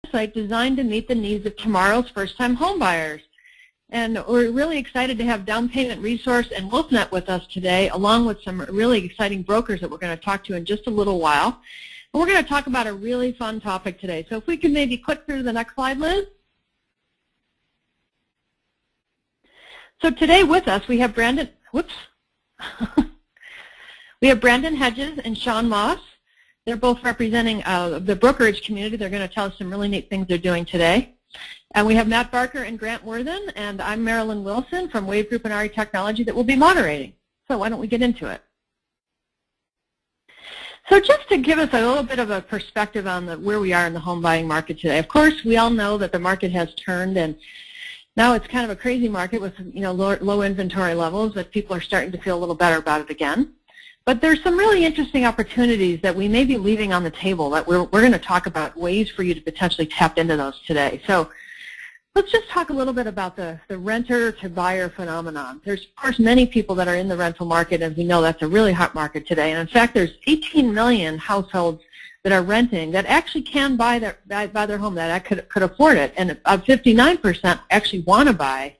website designed to meet the needs of tomorrow's first-time homebuyers. And we're really excited to have Down Payment Resource and WolfNet with us today, along with some really exciting brokers that we're going to talk to in just a little while. And we're going to talk about a really fun topic today. So if we could maybe click through to the next slide, Liz. So today with us we have Brandon, we have Brandon Hedges and Sean Moss. They're both representing the brokerage community. They're going to tell us some really neat things they're doing today. And we have Matt Barker and Grant Worthen, and I'm Marilyn Wilson from Wave Group and RE Technology that will be moderating. So why don't we get into it? So just to give us a little bit of a perspective on where we are in the home buying market today. Of course, we all know that the market has turned, and now it's kind of a crazy market with low inventory levels, but people are starting to feel a little better about it again. But there's some really interesting opportunities that we may be leaving on the table that we're going to talk about, ways for you to potentially tap into those today. So let's just talk a little bit about the renter to buyer phenomenon. There's, of course, many people that are in the rental market, and we know that's a really hot market today. And in fact, there's 18 million households that are renting that actually can buy their home, that could afford it, and 59% actually want to buy.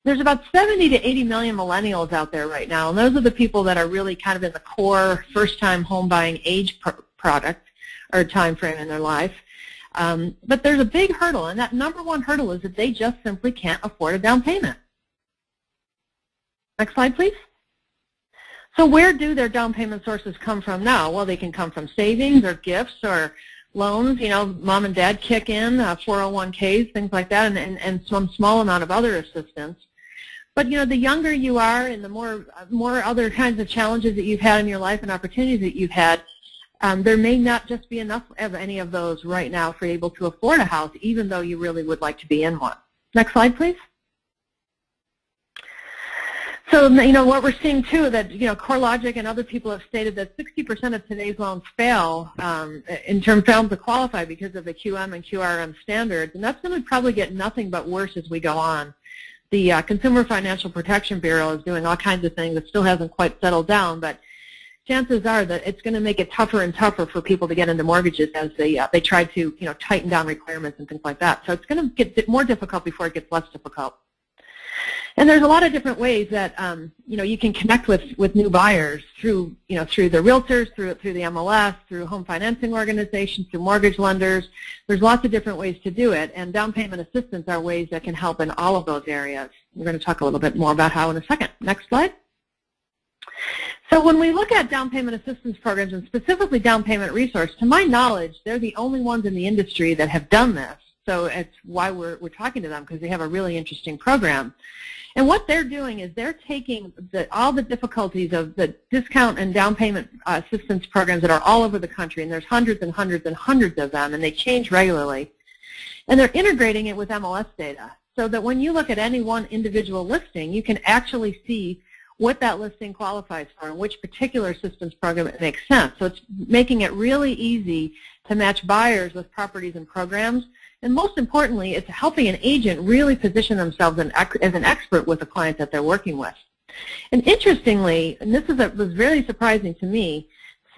There's about 70 to 80 million millennials out there right now, and those are the people that are really kind of in the core first-time home buying age product or time frame in their life. But there's a big hurdle, and that number one hurdle is that they just simply can't afford a down payment. Next slide, please. So where do their down payment sources come from now? Well, they can come from savings or gifts or loans. Mom and dad kick in 401ks, things like that, and some small amount of other assistance. But the younger you are and the more other kinds of challenges that you've had in your life and opportunities that you've had, there may not just be enough of any of those right now for you able to afford a house, even though you really would like to be in one. Next slide, please. So, what we're seeing, too, that, CoreLogic and other people have stated that 60% of today's loans fail fail to qualify because of the QM and QRM standards, and that's going to probably get nothing but worse as we go on. The Consumer Financial Protection Bureau is doing all kinds of things. It still hasn't quite settled down, but chances are that it's going to make it tougher and tougher for people to get into mortgages as they try to tighten down requirements and things like that. So it's going to get more difficult before it gets less difficult. And there's a lot of different ways that you can connect with new buyers through through the realtors, through the MLS, through home financing organizations, through mortgage lenders. There's lots of different ways to do it, and down payment assistance are ways that can help in all of those areas. We're going to talk a little bit more about how in a second. Next slide. So when we look at down payment assistance programs, and specifically Down Payment Resource, to my knowledge, they're the only ones in the industry that have done this. So it's why we're talking to them, because they have a really interesting program. And what they're doing is they're taking all the difficulties of the discount and down payment assistance programs that are all over the country, and there's hundreds and hundreds and hundreds of them, and they change regularly. And they're integrating it with MLS data, so that when you look at any one individual listing, you can actually see what that listing qualifies for and which particular assistance program it makes sense. So it's making it really easy to match buyers with properties and programs. And most importantly, it's helping an agent really position themselves as an expert with the client that they're working with. And interestingly, and this was very surprising to me,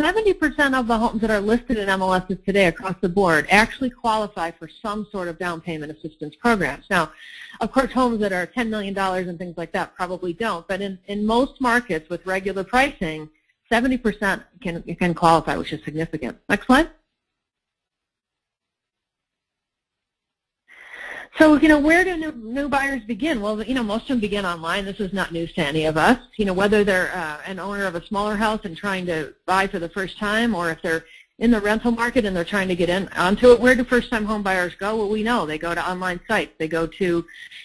70% of the homes that are listed in MLSs today across the board actually qualify for some sort of down payment assistance programs. Now, of course, homes that are $10 million and things like that probably don't, but in most markets with regular pricing, 70% can qualify, which is significant. Next slide. So, where do new buyers begin? Well, most of them begin online. This is not news to any of us. Whether they're an owner of a smaller house and trying to buy for the first time, or if they're in the rental market and they're trying to get onto it, where do first-time home buyers go? Well, we know they go to online sites. They go to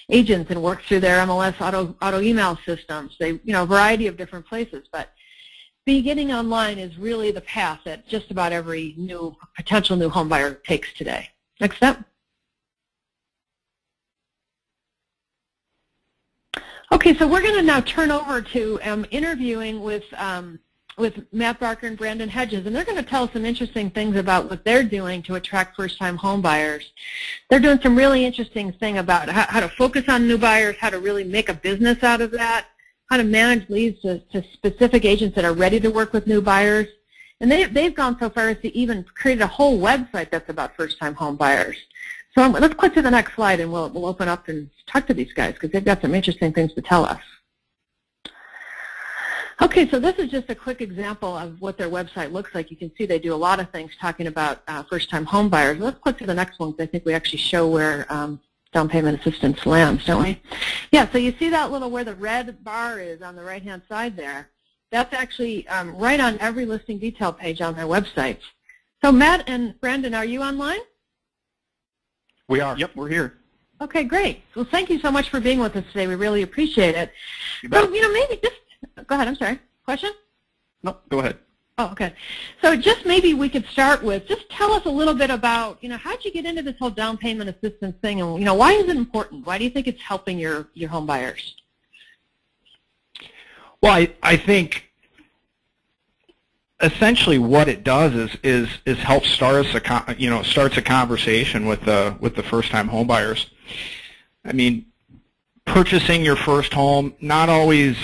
agents and work through their MLS auto email systems. They, a variety of different places. But beginning online is really the path that just about every potential new home buyer takes today. Next step. Okay, so we're going to now turn over to interviewing with Matt Barker and Brandon Hedges, and they're going to tell us some interesting things about what they're doing to attract first-time home buyers. They're doing some really interesting thing about how to focus on new buyers, how to really make a business out of that, how to manage leads to specific agents that are ready to work with new buyers, And they've gone so far as to even create a whole website that's about first-time home buyers. So let's click to the next slide, and we'll open up and talk to these guys because they've got some interesting things to tell us. Okay, so this is just a quick example of what their website looks like. You can see they do a lot of things talking about first-time home buyers. Let's click to the next one because I think we actually show where down payment assistance lands, don't we? Yeah, so you see that little where the red bar is on the right-hand side there. That's actually right on every listing detail page on their website. So Matt and Brandon, are you online? We are. Yep, we're here. Okay, great. Well, thank you so much for being with us today. We really appreciate it. So, maybe just, go ahead, I'm sorry. Question? No, go ahead. Oh, okay. So just maybe we could start with, just tell us a little bit about, how'd you get into this whole down payment assistance thing, and, why is it important? Why do you think it's helping your home buyers? Well, I think essentially what it does is help starts a conversation with the first-time home buyers. I mean, purchasing your first home, not always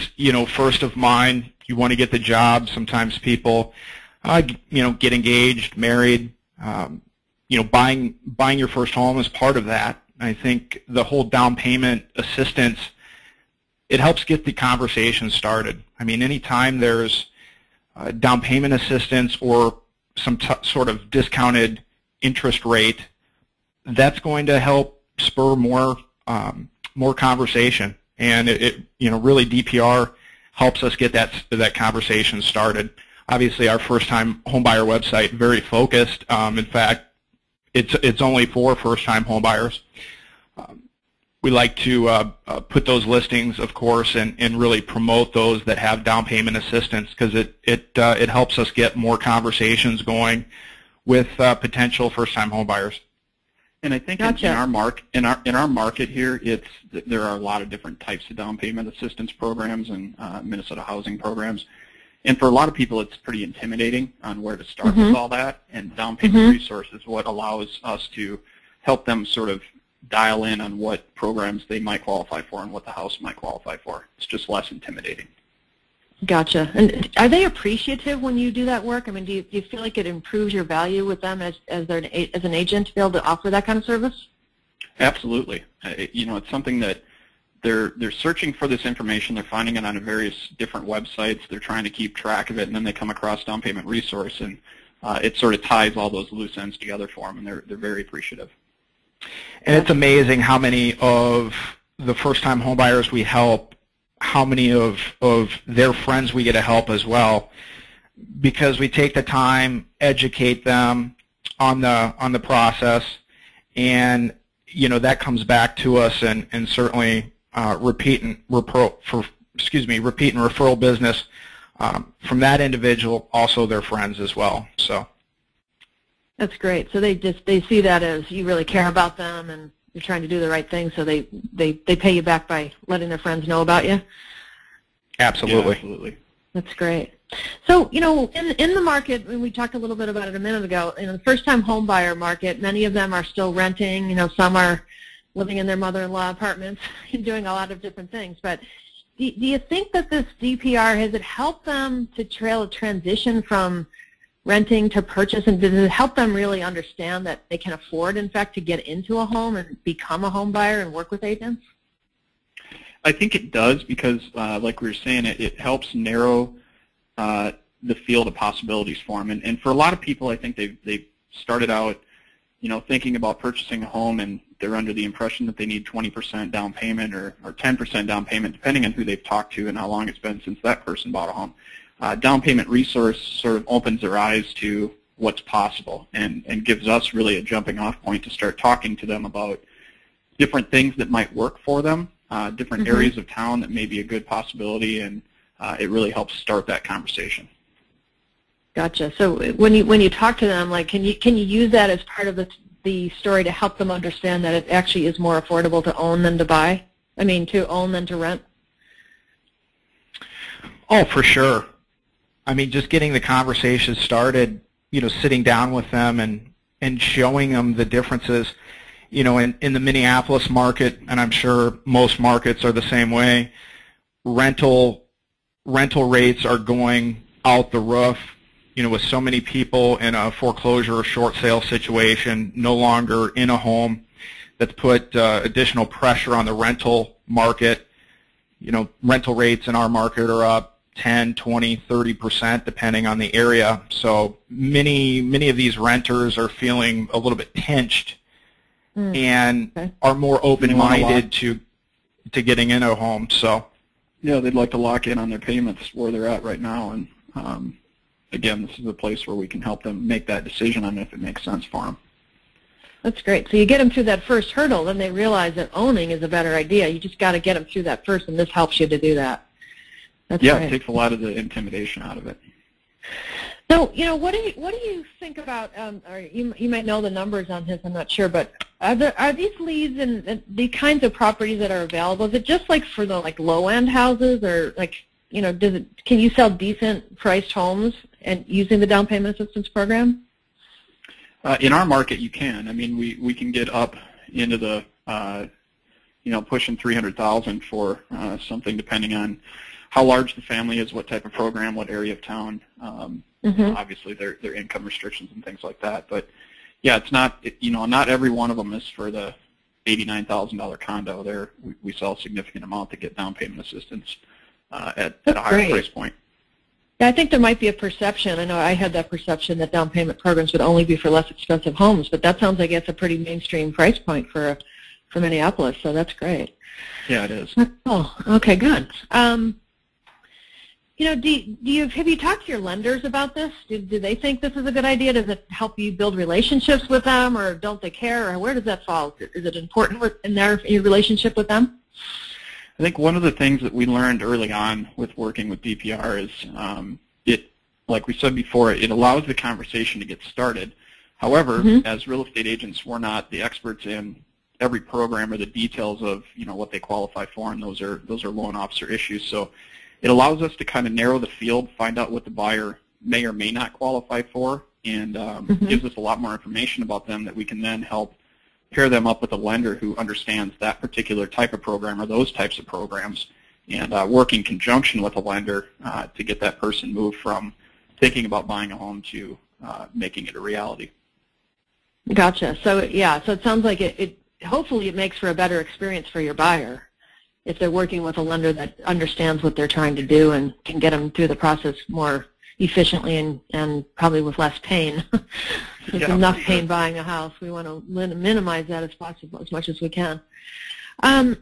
first of mind. You want to get the job. Sometimes people get engaged, married. Buying your first home is part of that. I think the whole down payment assistance, it helps get the conversation started. I mean, anytime there's down payment assistance or some sort of discounted interest rate, that's going to help spur more conversation, and it really DPR helps us get that conversation started. Obviously, our first-time homebuyer website, very focused. In fact, it's only for first-time homebuyers. We like to put those listings, of course, and really promote those that have down payment assistance because it helps us get more conversations going with potential first-time homebuyers. And I think in our market here, there are a lot of different types of down payment assistance programs and Minnesota housing programs. And for a lot of people, it's pretty intimidating on where to start with all that. And down payment resource is what allows us to help them sort of dial in on what programs they might qualify for and what the house might qualify for. It's just less intimidating. Gotcha. And are they appreciative when you do that work? I mean, do you feel like it improves your value with them as an agent to be able to offer that kind of service? Absolutely. It's something that they're searching for this information. They're finding it on various different websites. They're trying to keep track of it, and then they come across down payment resource, and it sort of ties all those loose ends together for them, and they're very appreciative. And it's amazing how many of the first-time homebuyers we help, how many of their friends we get to help as well, because we take the time, educate them on the process, and that comes back to us, and certainly repeat and referral business from that individual, also their friends as well. So. That's great. So they see that as you really care about them and you're trying to do the right thing, so they pay you back by letting their friends know about you? Absolutely. Yeah, absolutely. That's great. So, in the market, and we talked a little bit about it a minute ago, in the first-time home buyer market, many of them are still renting. Some are living in their mother-in-law apartments and doing a lot of different things. But do you think that this DPR, has it helped them to transition from renting to purchase, and does it help them really understand that they can afford, in fact, to get into a home and become a home buyer and work with agents? I think it does because, like we were saying, it helps narrow the field of possibilities for them. And for a lot of people, I think they've started out, thinking about purchasing a home, and they're under the impression that they need 20% down payment or 10% down payment, depending on who they've talked to and how long it's been since that person bought a home. Down payment resource sort of opens their eyes to what's possible and gives us really a jumping off point to start talking to them about different things that might work for them, different areas of town that may be a good possibility, and it really helps start that conversation. Gotcha. So when you talk to them, like, can you use that as part of the story to help them understand that it actually is more affordable to own than to buy? I mean, to own than to rent? Oh, for sure. I mean, just getting the conversation started, sitting down with them and showing them the differences. In the Minneapolis market, and I'm sure most markets are the same way, rental rates are going out the roof. with so many people in a foreclosure or short sale situation, no longer in a home, that's put additional pressure on the rental market. Rental rates in our market are up 10, 20, 30% depending on the area. So many of these renters are feeling a little bit pinched and are more open-minded to getting into a home. So yeah, they'd like to lock in on their payments where they're at right now, and again, this is a place where we can help them make that decision on if it makes sense for them. That's great. So you get them through that first hurdle, then they realize that owning is a better idea. You just got to get them through that first, and this helps you to do that. That's yeah, great. It takes a lot of the intimidation out of it. So, what do you think about? Or you might know the numbers on this. I'm not sure, but are these leads and the kinds of properties that are available? Is it just like for the low end houses, or can you sell decent priced homes and using the down payment assistance program? In our market, you can. I mean, we can get up into the pushing 300,000 for something, depending on how large the family is, what type of program, what area of town. Obviously, their income restrictions and things like that. But yeah, it's not not every one of them is for the $89,000 condo. There, we sell a significant amount to get down payment assistance at a higher price point. Yeah, I think there might be a perception. I know I had that perception that down payment programs would only be for less expensive homes, but that sounds like it's a pretty mainstream price point for Minneapolis, so that's great. Yeah, it is. Oh, okay, good. Have you talked to your lenders about this? Do they think this is a good idea? Does it help you build relationships with them, or don't they care, or where does that fall? Is it important in your relationship with them? I think one of the things that we learned early on with working with DPR is like we said before, it allows the conversation to get started. However, as real estate agents, we're not the experts in every program or the details of what they qualify for, and those are loan officer issues. So it allows us to kind of narrow the field, find out what the buyer may or may not qualify for, and gives us a lot more information about them that we can then help pair them up with a lender who understands that particular type of program or those types of programs, and work in conjunction with a lender to get that person moved from thinking about buying a home to making it a reality. Gotcha. So yeah, so it sounds like hopefully it makes for a better experience for your buyer if they're working with a lender that understands what they're trying to do and can get them through the process more efficiently and probably with less pain. There's enough pain buying a house. We want to minimize that as possible, as much as we can. Do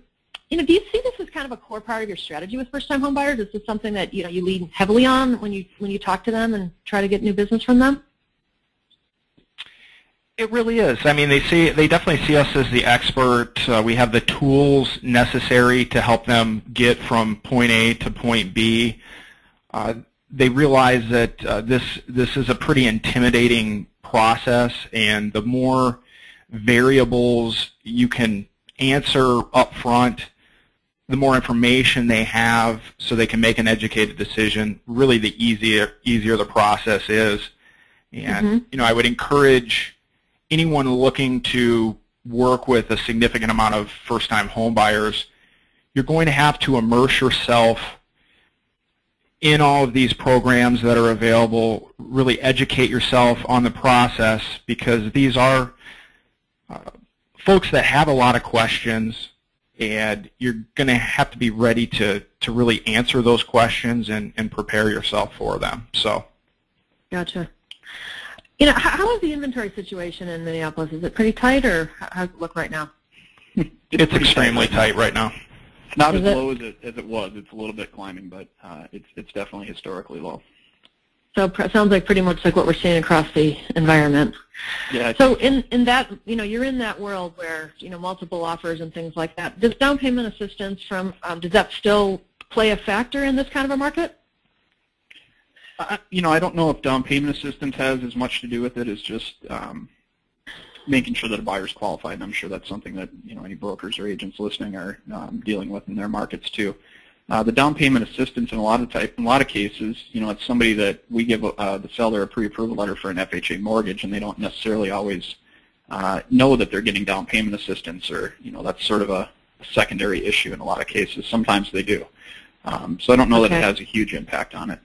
you see this as kind of a core part of your strategy with first-time home buyers? Is this something that you lean heavily on when you talk to them and try to get new business from them? It really is. I mean, they definitely see us as the expert. We have the tools necessary to help them get from point A to point B. They realize that this is a pretty intimidating process, and the more variables you can answer up front, the more information they have so they can make an educated decision, really the easier the process is. And I would encourage anyone looking to work with a significant amount of first-time home buyers, you're going to have to immerse yourself in all of these programs that are available, really educate yourself on the process, because these are folks that have a lot of questions, and you're going to have to be ready to really answer those questions and prepare yourself for them. So, gotcha. How is the inventory situation in Minneapolis? Is it pretty tight, or how does it look right now? It's extremely tight right now. It's not as low as it was. It's a little bit climbing, but it's definitely historically low. So it sounds like pretty much like what we're seeing across the environment. Yeah. So in that, you're in that world where, multiple offers and things like that. Does down payment assistance does that still play a factor in this kind of a market? I don't know if down payment assistance has as much to do with it as just making sure that a buyer's qualified, and I'm sure that's something that any brokers or agents listening are dealing with in their markets too. The down payment assistance in a lot of cases, it's somebody that we give the seller a pre-approval letter for an FHA mortgage, and they don't necessarily always know that they're getting down payment assistance, or that's sort of a secondary issue in a lot of cases. Sometimes they do. So I don't know that it has a huge impact on it.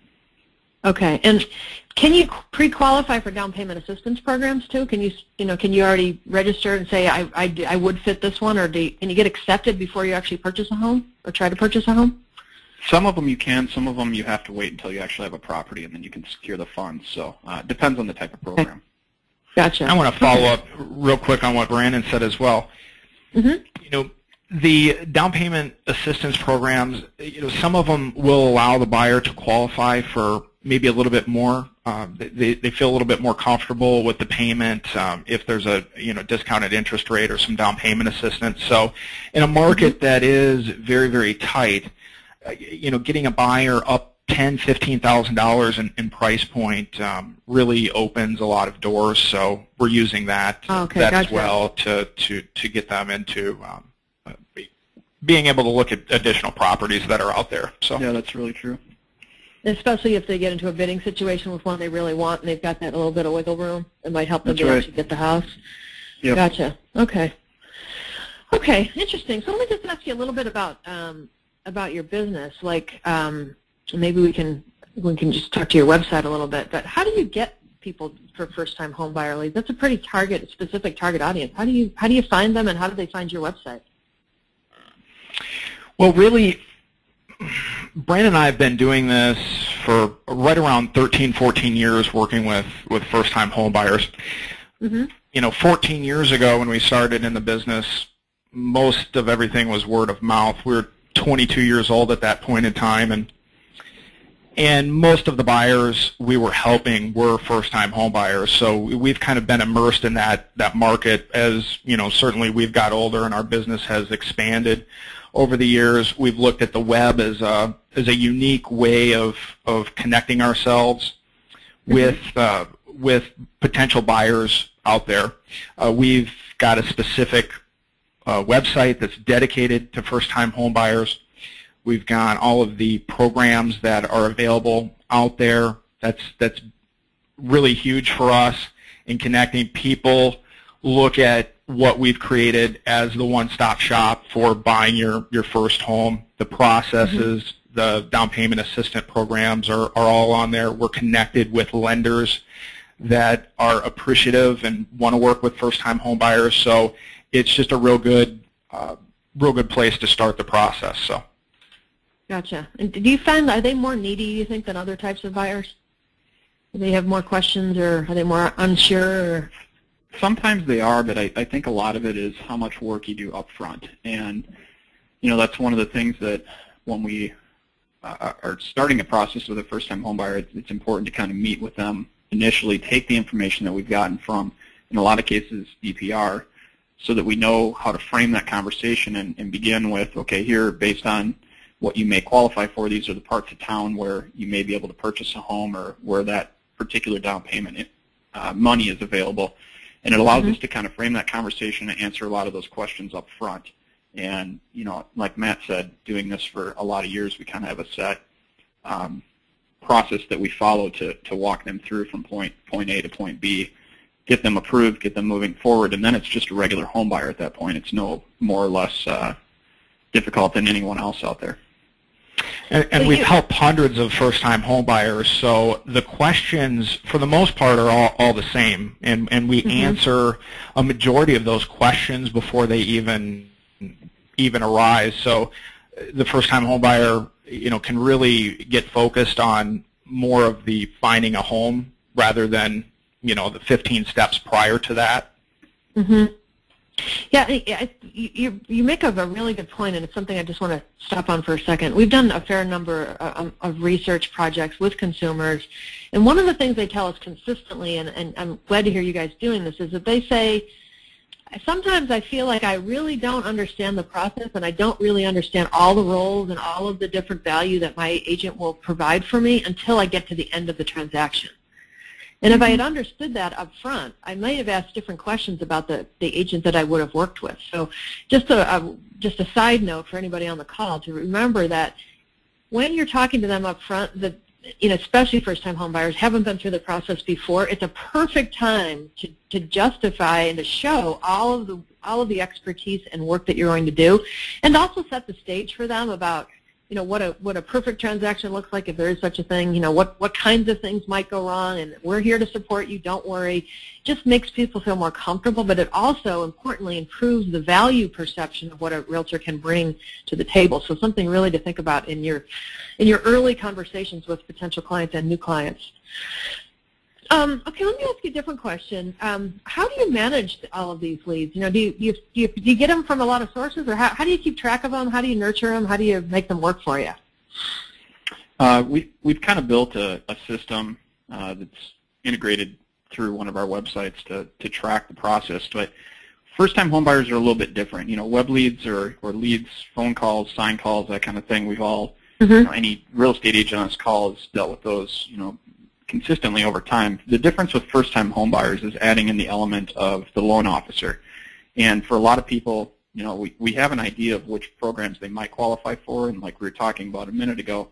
Okay, and can you pre-qualify for down payment assistance programs too? Can you already register and say I would fit this one, or can you get accepted before you actually purchase a home or try to purchase a home? Some of them you can. Some of them you have to wait until you actually have a property, and then you can secure the funds. So it depends on the type of program. Okay. Gotcha. I want to follow up real quick on what Brandon said as well. Mm-hmm. The down payment assistance programs, some of them will allow the buyer to qualify for maybe a little bit more. They feel a little bit more comfortable with the payment if there's a discounted interest rate or some down payment assistance. So in a market that is very, very tight, getting a buyer up $10,000, $15,000 in price point really opens a lot of doors. So we're using that as well to get them into being able to look at additional properties that are out there. So yeah, that's really true. Especially if they get into a bidding situation with one they really want and they've got that little bit of wiggle room, it might help them to actually get the house. Yep. Gotcha. Okay. Okay, interesting. So let me just ask you a little bit about your business. Like maybe we can just talk to your website a little bit. But how do you get people for first-time home buyer leads? That's a pretty specific target audience. How do you find them, and how do they find your website? Well, really, Brandon and I have been doing this for right around 13, 14 years, working with first-time home buyers. Mm-hmm. 14 years ago when we started in the business, most of everything was word of mouth. We were 22 years old at that point in time, and most of the buyers we were helping were first-time home buyers. So we've kind of been immersed in that market as, certainly we've got older and our business has expanded over the years. We've looked at the web as a unique way of connecting ourselves with potential buyers out there. We've got a specific website that's dedicated to first-time home buyers. We've got all of the programs that are available out there. That's really huge for us in connecting people. Look at what we've created as the one-stop shop for buying your first home. The processes, the down payment assistant programs are all on there. We're connected with lenders that are appreciative and want to work with first-time home buyers. So it's just a real good place to start the process. So. Gotcha. And do you find, are they more needy, you think, than other types of buyers? Do they have more questions, or are they more unsure? Or? Sometimes they are, but I think a lot of it is how much work you do up front. And, that's one of the things that when we are starting a process with a first-time home buyer, it's important to kind of meet with them initially, take the information that we've gotten from, in a lot of cases, DPR, so that we know how to frame that conversation and begin with, okay, here, based on what you may qualify for, these are the parts of town where you may be able to purchase a home or where that particular down payment money is available. And it allows us to kind of frame that conversation and answer a lot of those questions up front. And, like Matt said, doing this for a lot of years, we kind of have a set process that we follow to walk them through from point A to point B, get them approved, get them moving forward, and then it's just a regular home buyer at that point. It's no more or less difficult than anyone else out there. And we've helped hundreds of first-time home buyers, so the questions, for the most part, are all the same, and we answer a majority of those questions before they even arise. So the first-time home buyer, can really get focused on more of the finding a home rather than, the 15 steps prior to that. Yeah, you make up a really good point, and it's something I just want to stop on for a second. We've done a fair number of research projects with consumers, and one of the things they tell us consistently, and I'm glad to hear you guys doing this, is that they say, sometimes I feel like I really don't understand the process, and I don't really understand all the roles and all of the different value that my agent will provide for me until I get to the end of the transaction. And if I had understood that up front, I might have asked different questions about the agent that I would have worked with. So just a side note for anybody on the call to remember that when you're talking to them up front, especially first-time home buyers haven't been through the process before, it's a perfect time to justify and to show all of the expertise and work that you're going to do, and also set the stage for them about what a perfect transaction looks like if there is such a thing, what kinds of things might go wrong, and we're here to support you, don't worry. It just makes people feel more comfortable, but it also, importantly, improves the value perception of what a realtor can bring to the table. So something really to think about in your early conversations with potential clients and new clients. Okay, let me ask you a different question. How do you manage all of these leads? Do you get them from a lot of sources, or how do you keep track of them? How do you nurture them? How do you make them work for you? We've kind of built a system that's integrated through one of our websites to track the process. But first-time homebuyers are a little bit different. Web leads or leads, phone calls, sign calls, that kind of thing. We've all, any real estate agent on this call has dealt with those, consistently over time. The difference with first-time homebuyers is adding in the element of the loan officer. And for a lot of people, we have an idea of which programs they might qualify for, and like we were talking about a minute ago,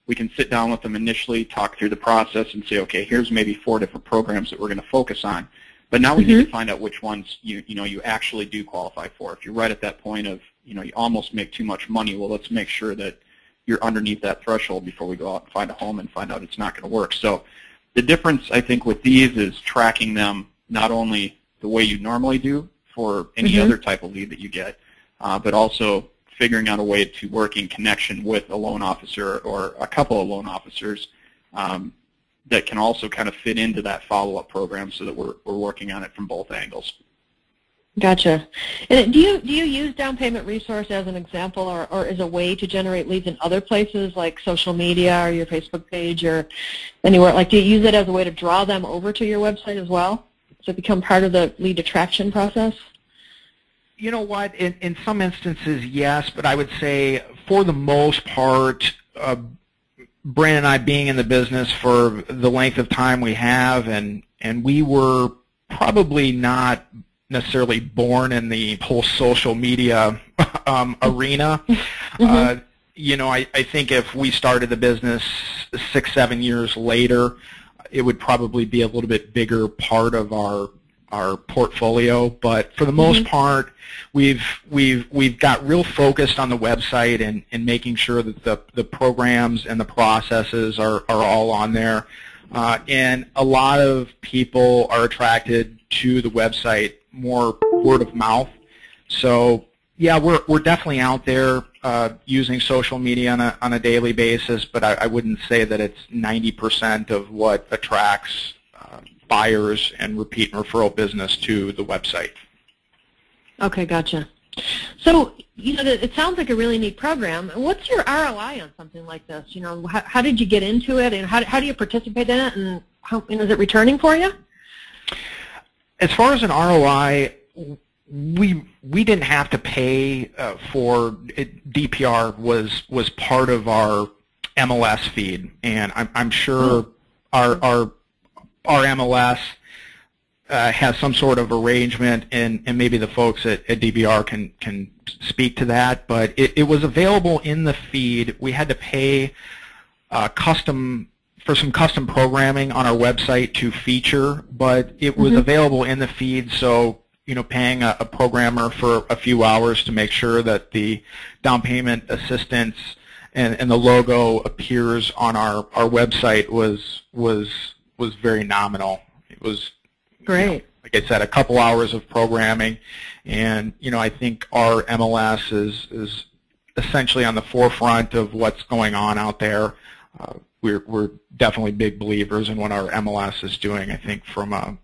we can sit down with them initially, talk through the process, and say, okay, here's maybe 4 different programs that we're going to focus on. But now we need to find out which ones you actually do qualify for. If you're right at that point of, you almost make too much money, well, let's make sure that you're underneath that threshold before we go out and find a home and find out it's not going to work. So the difference, I think, with these is tracking them not only the way you normally do for any other type of lead that you get, but also figuring out a way to work in connection with a loan officer or a couple of loan officers that can also kind of fit into that follow-up program so that we're working on it from both angles. Gotcha. And do you use down payment resource as an example or as a way to generate leads in other places like social media or your Facebook page or anywhere? Like, do you use it as a way to draw them over to your website as well? Does it become part of the lead attraction process? You know what? In some instances, yes, but I would say for the most part, Brandon and I being in the business for the length of time we have, and we were probably not necessarily born in the whole social media arena. I think if we started the business 6-7 years later, it would probably be a little bit bigger part of our portfolio. But for the most part, we've got real focused on the website and making sure that the programs and the processes are all on there. And a lot of people are attracted to the website more word of mouth. So yeah, we're definitely out there using social media on a daily basis, but I wouldn't say that it's 90% of what attracts buyers and repeat and referral business to the website. Okay, gotcha. So, it sounds like a really neat program. What's your ROI on something like this? How did you get into it, and how do you participate in it, and how, is it returning for you? As far as an ROI, we didn't have to pay for it. DPR was part of our MLS feed, and I'm sure our MLS has some sort of arrangement, and maybe the folks at DBR can speak to that, but it was available in the feed. We had to pay for some custom programming on our website to feature, but it was available in the feed, so paying a programmer for a few hours to make sure that the down payment assistance and the logo appears on our website was very nominal. It was great. Like I said, a couple hours of programming, and I think our MLS is essentially on the forefront of what's going on out there. We're definitely big believers in what our MLS is doing. I think from a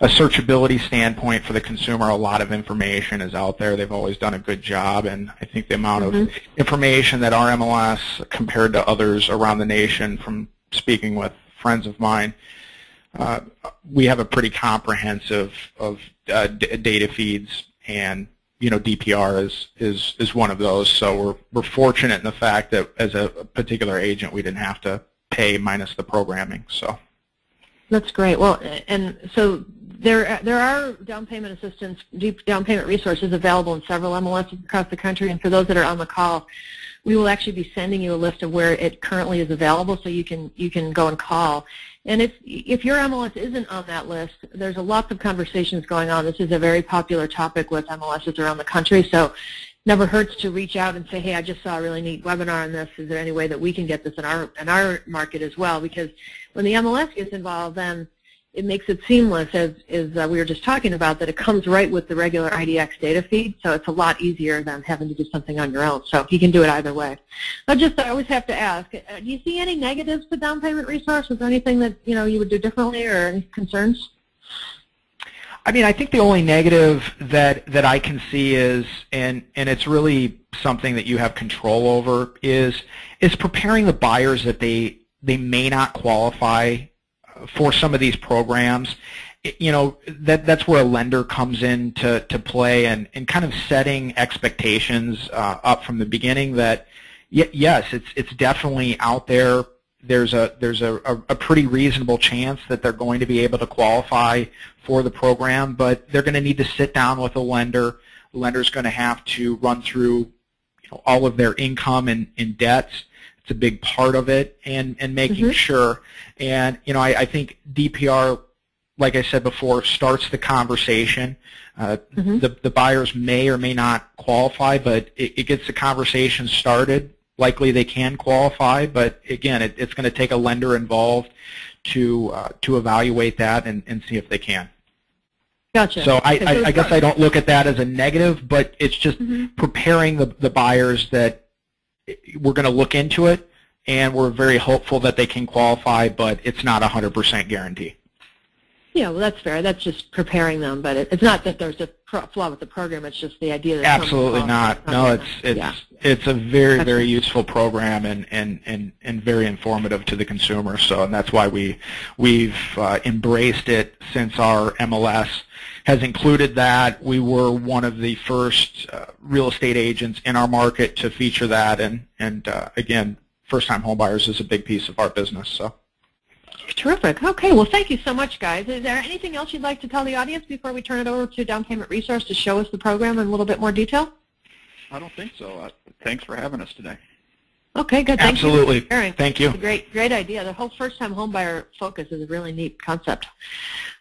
searchability standpoint for the consumer, a lot of information is out there. They've always done a good job, and I think the amount of information that our MLS, compared to others around the nation, from speaking with friends of mine, we have a pretty comprehensive of data feeds, and DPR is one of those. So we're fortunate in the fact that as a particular agent, we didn't have to pay minus the programming. So that's great. Well, and so there are down payment assistance, down payment resources available in several MLSs across the country. And for those that are on the call, we will actually be sending you a list of where it currently is available, so you can go and call. And if your MLS isn't on that list, there's lots of conversations going on. This is a very popular topic with MLSs around the country. So never hurts to reach out and say, hey, I just saw a really neat webinar on this. Is there any way that we can get this in our market as well? Because when the MLS gets involved, then it makes it seamless, as we were just talking about, that it comes right with the regular IDX data feed, so it's a lot easier than having to do something on your own. So you can do it either way. I always have to ask, do you see any negatives to down payment resource? Is there anything that you would do differently, or any concerns? I mean, I think the only negative that I can see is, and it's really something that you have control over, is preparing the buyers that they may not qualify for some of these programs. That's where a lender comes in to play, and kind of setting expectations up from the beginning that yes, it's definitely out there. There's a pretty reasonable chance that they're going to be able to qualify for the program, but they're going to need to sit down with a lender. The lender's going to have to run through all of their income and debts. It's a big part of it, and making sure. And I think DPR, like I said before, starts the conversation. The buyers may or may not qualify, but it gets the conversation started. Likely they can qualify, but again, it's going to take a lender involved to evaluate that and see if they can. Gotcha. So I guess I don't look at that as a negative, but it's just preparing the buyers that we're going to look into it, and we're very hopeful that they can qualify, but it's not a 100% guarantee. Yeah, well, that's fair. That's just preparing them, but it's not that there's a flaw with the program. It's just the idea that absolutely not. No, it's a very very useful program and very informative to the consumer. So, and that's why we've embraced it since our MLS has included that. We were one of the first real estate agents in our market to feature that, and again, first-time homebuyers is a big piece of our business. So. Terrific. Okay, well, thank you so much, guys. Is there anything else you'd like to tell the audience before we turn it over to Down Payment Resource to show us the program in a little bit more detail? I don't think so. Thanks for having us today. Okay, good. Thank Absolutely. You Thank you. It's a great idea. The whole first-time homebuyer focus is a really neat concept.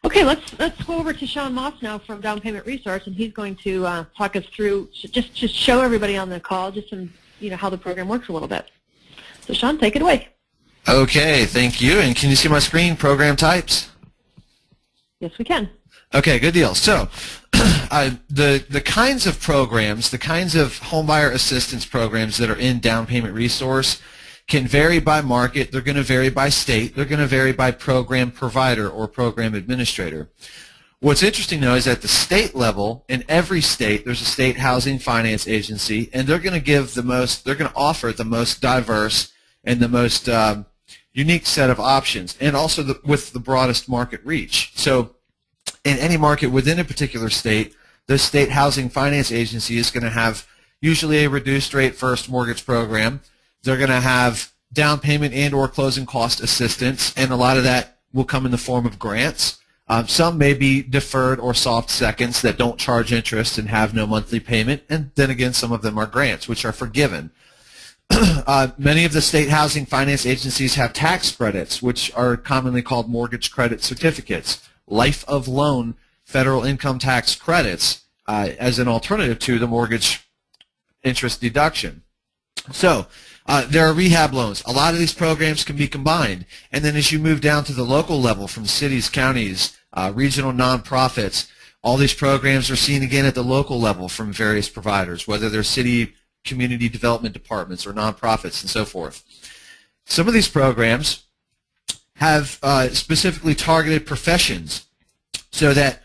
Okay, let's go over to Sean Moss now from Down Payment Resource, and he's going to talk us through, just show everybody on the call just some, how the program works a little bit. So, Sean, take it away. Okay, thank you. And can you see my screen, program types? Yes, we can. Okay, good deal. So the kinds of programs, the kinds of homebuyer assistance programs that are in Down Payment Resource can vary by market. They're going to vary by state. They're going to vary by program provider or program administrator. What's interesting, though, is at the state level, in every state, there's a state housing finance agency, and they're going to offer the most diverse and the most unique set of options, and also with the broadest market reach. So in any market within a particular state, the state housing finance agency is going to have usually a reduced rate first mortgage program. They're going to have down payment and or closing cost assistance, and a lot of that will come in the form of grants. Some may be deferred or soft seconds that don't charge interest and have no monthly payment, and then again some of them are grants, which are forgiven. Many of the state housing finance agencies have tax credits, which are commonly called mortgage credit certificates, life of loan federal income tax credits as an alternative to the mortgage interest deduction. So there are rehab loans. A lot of these programs can be combined. And then as you move down to the local level from cities, counties, regional nonprofits, all these programs are seen again at the local level from various providers, whether they're city community development departments or nonprofits and so forth. Some of these programs have specifically targeted professions so that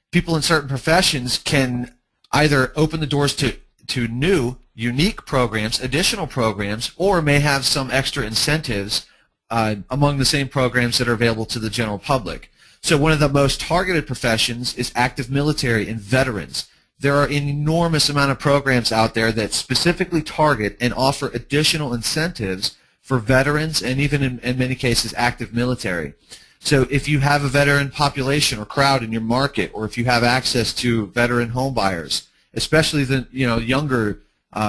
people in certain professions can either open the doors to new, unique programs, additional programs, or may have some extra incentives among the same programs that are available to the general public. So one of the most targeted professions is active military and veterans. There are an enormous amount of programs out there that specifically target and offer additional incentives for veterans and even in many cases active military. So if you have a veteran population or crowd in your market, or if you have access to veteran home buyers, especially the younger,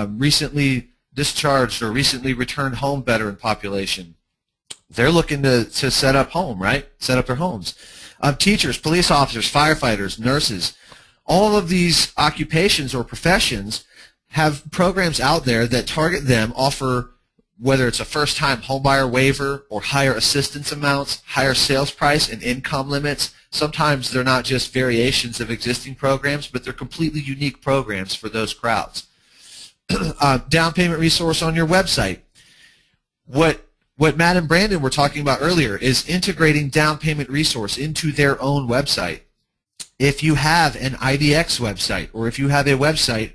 recently discharged or recently returned home veteran population, they're looking to set up home, right? Set up their homes. Teachers, police officers, firefighters, nurses. All of these occupations or professions have programs out there that target them, offer whether it's a first-time homebuyer waiver or higher assistance amounts, higher sales price, and income limits. Sometimes they're not just variations of existing programs, but they're completely unique programs for those crowds. Down payment resource on your website. What Matt and Brandon were talking about earlier is integrating down payment resource into their own website. If you have an IDX website, or if you have a website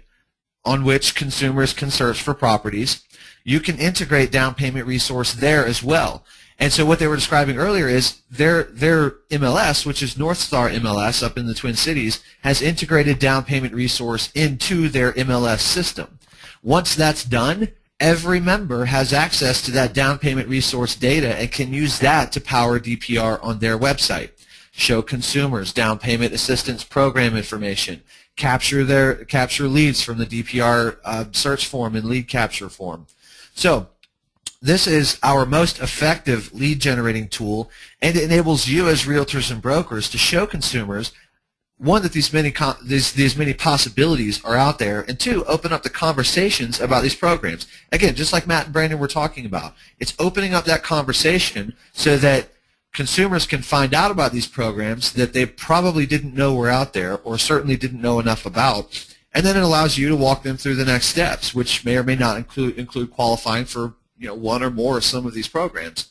on which consumers can search for properties, you can integrate down payment resource there as well. And so what they were describing earlier is their MLS, which is North Star MLS up in the Twin Cities, has integrated down payment resource into their MLS system. Once that's done, every member has access to that down payment resource data and can use that to power DPR on their website. Show consumers down payment assistance program information, capture leads from the DPR search form and lead capture form. So this is our most effective lead generating tool, and it enables you as realtors and brokers to show consumers, one, that these many possibilities are out there, and two, open up the conversations about these programs. Again, just like Matt and Brandon were talking about, it's opening up that conversation so that consumers can find out about these programs that they probably didn't know were out there or certainly didn't know enough about. And then it allows you to walk them through the next steps, which may or may not include qualifying for one or more of some of these programs.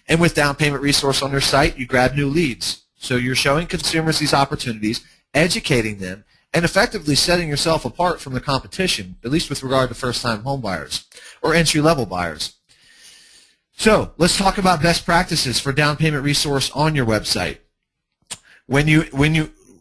And with down payment resource on your site, you grab new leads. So you're showing consumers these opportunities, educating them, and effectively setting yourself apart from the competition, at least with regard to first-time home buyers or entry-level buyers. So let's talk about best practices for down payment resource on your website.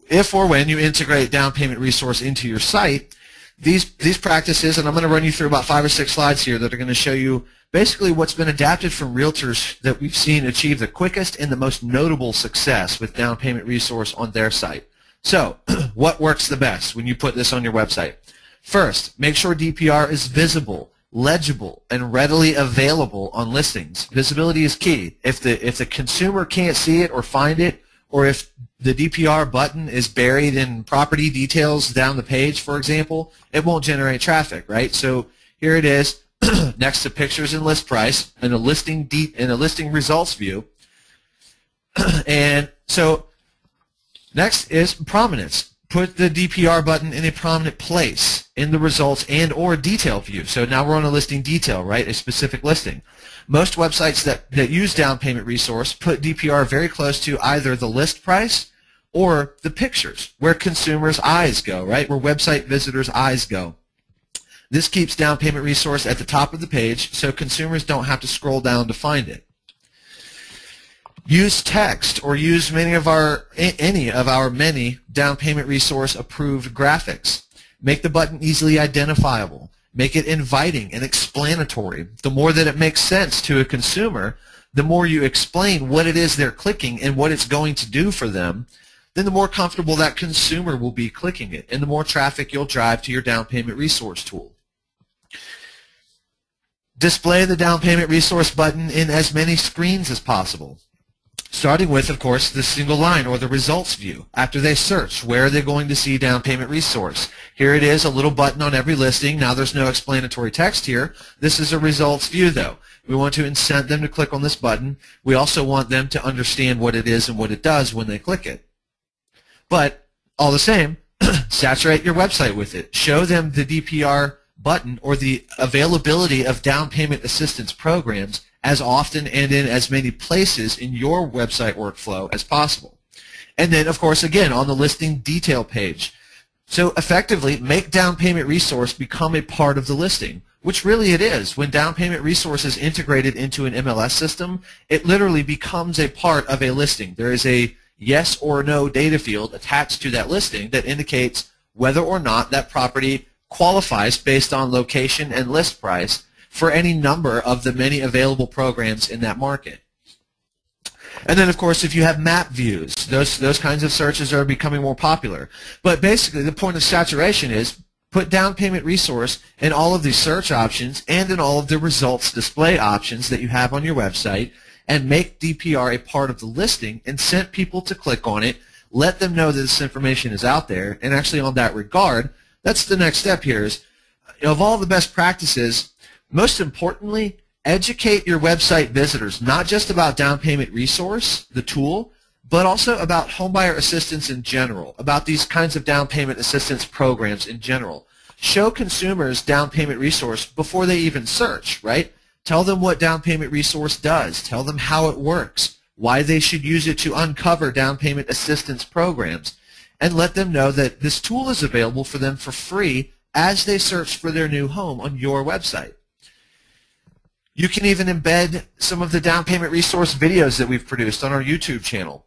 If or when you integrate down payment resource into your site, these practices, and I'm going to run you through about 5 or 6 slides here that are going to show you basically what's been adapted from realtors that we've seen achieve the quickest and the most notable success with down payment resource on their site. So what works the best when you put this on your website? First, make sure DPR is visible, legible, and readily available on listings. Visibility is key. If the consumer can't see it or find it, or if the DPR button is buried in property details down the page, for example, it won't generate traffic, right? So here it is next to pictures and list price in a listing results view. And so next is prominence. Put the DPR button in a prominent place in the results and or detail view. So now we're on a listing detail, right? A specific listing. Most websites that use down payment resource put DPR very close to either the list price or the pictures, where consumers' eyes go, right? Where website visitors' eyes go. This keeps down payment resource at the top of the page so consumers don't have to scroll down to find it. Use text or use any of our many down payment resource approved graphics. Make the button easily identifiable. Make it inviting and explanatory. The more that it makes sense to a consumer, the more you explain what it is they're clicking and what it's going to do for them, then the more comfortable that consumer will be clicking it, and the more traffic you'll drive to your down payment resource tool. Display the down payment resource button in as many screens as possible, starting with, of course, the single line or the results view. After they search, where are they going to see down payment resource? Here it is, a little button on every listing. Now there's no explanatory text here. This is a results view, though. We want to incent them to click on this button. We also want them to understand what it is and what it does when they click it. But all the same, saturate your website with it. Show them the DPR button or the availability of down payment assistance programs as often and in as many places in your website workflow as possible. And then, of course, again, on the listing detail page. So effectively, make down payment resource become a part of the listing, which really it is. When down payment resource is integrated into an MLS system, it literally becomes a part of a listing. There is a yes or no data field attached to that listing that indicates whether or not that property qualifies based on location and list price for any number of the many available programs in that market. And then, of course, if you have map views, those kinds of searches are becoming more popular. But basically, the point of saturation is put down payment resource in all of these search options and in all of the results display options that you have on your website, and make DPR a part of the listing, incent people to click on it, let them know that this information is out there, and actually on that regard, that's the next step here is of all the best practices, most importantly, educate your website visitors, not just about down payment resource, the tool, but also about homebuyer assistance in general, about these kinds of down payment assistance programs in general. Show consumers down payment resource before they even search, right? Tell them what down payment resource does. Tell them how it works, why they should use it to uncover down payment assistance programs, and let them know that this tool is available for them for free as they search for their new home on your website. You can even embed some of the down payment resource videos that we've produced on our YouTube channel.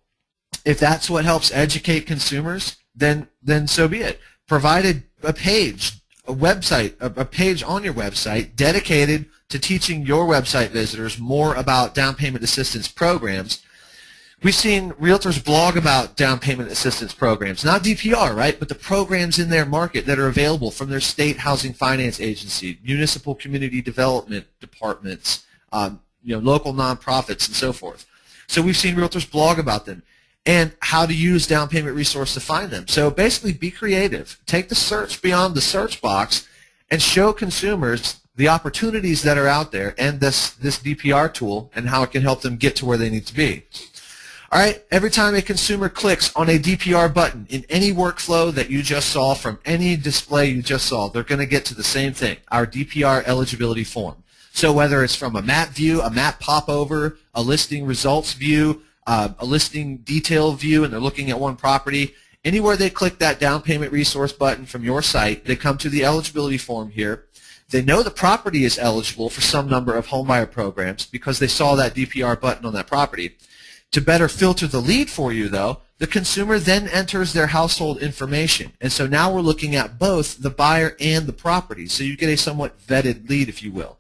If that's what helps educate consumers, then so be it. Provide a page, a website, a page on your website dedicated to teaching your website visitors more about down payment assistance programs. We've seen realtors blog about down payment assistance programs, not DPR, right, but the programs in their market that are available from their state housing finance agency, municipal community development departments, local nonprofits, and so forth. So we've seen realtors blog about them and how to use down payment resource to find them. So basically, be creative. Take the search beyond the search box and show consumers the opportunities that are out there and this DPR tool and how it can help them get to where they need to be. All right, every time a consumer clicks on a DPR button in any workflow that you just saw from any display you just saw, they're going to get to the same thing, our DPR eligibility form. So whether it's from a map view, a map popover, a listing results view, a listing detail view, and they're looking at one property, anywhere they click that down payment resource button from your site, they come to the eligibility form here. They know the property is eligible for some number of homebuyer programs because they saw that DPR button on that property. To better filter the lead for you, though, the consumer then enters their household information. And so now we're looking at both the buyer and the property. So you get a somewhat vetted lead, if you will.